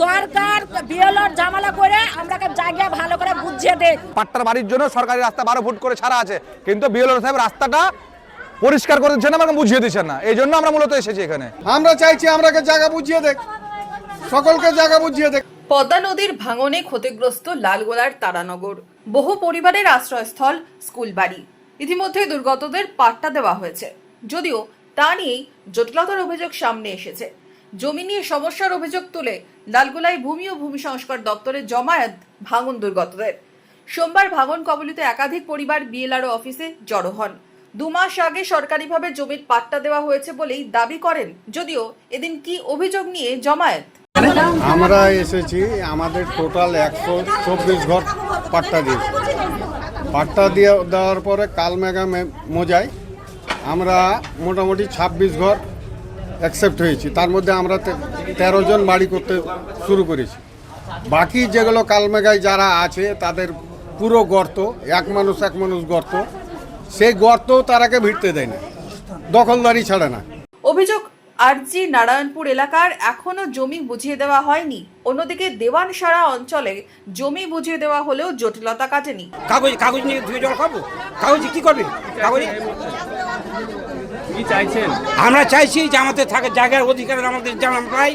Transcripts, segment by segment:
সরকার BLR ঝামেলা করে আমরাকে জায়গা ভালো করে বুঝিয়ে দেয়। পাট্টার বাড়ির জন্য সরকারি রাস্তা 12 ফুট করে ছাড়া আছে, কিন্তু বিএলআর সাহেব রাস্তাটা পরিষ্কার করে দিচ্ছেন না, আমাকে বুঝিয়ে দিচ্ছেন না। এই জন্য আমরা মূলত এসেছি এখানে। আমরা চাইছি আমরাকে জায়গা বুঝিয়ে দেখ, সকলকে জায়গা বুঝিয়ে দেখ। পদ্মা নদীর ভাঙনে ক্ষতিগ্রস্ত লালগোলার তারানগর, বহু পরিবারের আশ্রয়স্থল স্কুল বাড়ি। ইতিমধ্যে দুর্গতদের পাট্টা দেওয়া হয়েছে, যদিও তা নিয়েই জটিলতার অভিযোগ সামনে এসেছে। জমি নিয়ে সমস্যার অভিযোগ তুলে লালগোলায় ভূমি ও ভূমি সংস্কার দপ্তরে জমায়েত ভাঙন দুর্গতদের। সোমবার ভাঙন কবলিত একাধিক পরিবার বিএলআরও অফিসে জড়ো হন। 2 মাস আগে সরকারিভাবে জমির পাট্টা দেওয়া হয়েছে বলেই দাবি করেন, যদিও এদিন কি অভিযোগ নিয়ে জমায়েত। আমরা এসেছি, আমাদের টোটাল 124 ঘর পাট্টা দিয়েছি। পাট্টা দেওয়ার পরে কালমেঘা মোজায় আমরা মোটামুটি 26 ঘর অ্যাকসেপ্ট হয়েছি। তার মধ্যে আমরা 13 জন বাড়ি করতে শুরু করেছি। বাকি যেগুলো কালমেঘায় যারা আছে তাদের পুরো গর্ত, এক মানুষ গর্ত, সেই গর্তও তারাকে ভিড়তে দেয় না, দখলদারি ছাড়ে না। অভিযোগ, আরজি নারায়ণপুর এলাকার এখনো জমি বুঝিয়ে দেওয়া হয়নি। অন্যদিকে দেওয়ানসারা অঞ্চলে জমি বুঝিয়ে দেওয়া হলেও জটিলতা কাটেনি। কাগজ নিয়ে ধুয়ে জল খাবো, কাগজ কি করবে? কাগজ কি চাইছেন? আমরা চাইছি যে আমাদের থাকে জায়গার অধিকার আমাদের যেন পাই,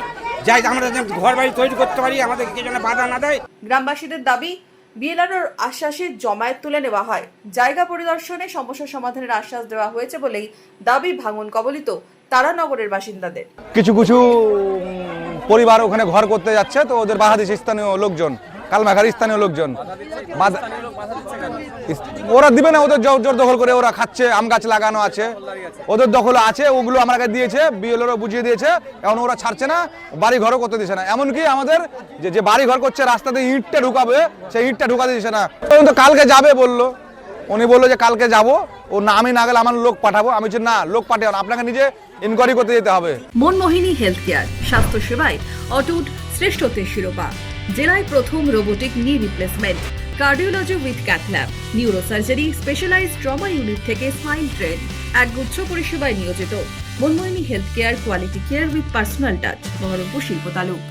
যাই আমরা যেন ঘর বাড়ি তৈরি করতে পারি, আমাদেরকে যেন বাধা না দেয়। গ্রামবাসীদের দাবি, বিএলআরওর আশ্বাসে জমায়েত তুলে নেওয়া হয়। জায়গা পরিদর্শনে সমস্যা সমাধানের আশ্বাস দেওয়া হয়েছে বলেই দাবি ভাঙন কবলিত তারানগরের বাসিন্দাদের। কিছু কিছু পরিবার ওখানে ঘর করতে যাচ্ছে, তো ওদের বাধা দিচ্ছে স্থানীয় লোকজন, কালমেঘার স্থানীয় লোকজন। ওরা দিবে না, ওদের জোর দখল করে ওরা খাচ্ছে। আম গাছ লাগানো আছে, ওদের দখল আছে, ওগুলো আমাকে দিয়েছে, বিএলআরও বুঝিয়ে দিয়েছে। এখন ওরা ছাড়ছে না, বাড়ি ঘরও করতে দিচ্ছে না। এমনকি আমাদের যে বাড়ি ঘর করছে রাস্তাতে ইটটা ঢুকাবে, সেই ইটটা ঢুকাতে দিচ্ছে না। তো কালকে যাবে বললো, উনি বললো যে কালকে যাবো, ও না আমি না গেলে আমার লোক পাঠাবো। আমি বলছি না, লোক পাঠাবো না, আপনাকে নিজে ইনকোয়ারি করতে যেতে হবে। মনমোহিনী হেলথ কেয়ার, স্বাস্থ্য সেবায় অটুট শ্রেষ্ঠত্বের শিরোপা। জেলায় প্রথম robotic knee replacement, cardiology with cath lab, neurosurgery, specialized trauma unit থেকে স্পাইন ট্রেন, একগুচ্ছ পরিষেবায় নিয়োজিত। Manmohini health care, quality care with personal touch, Baharampur শিল্প তালুক।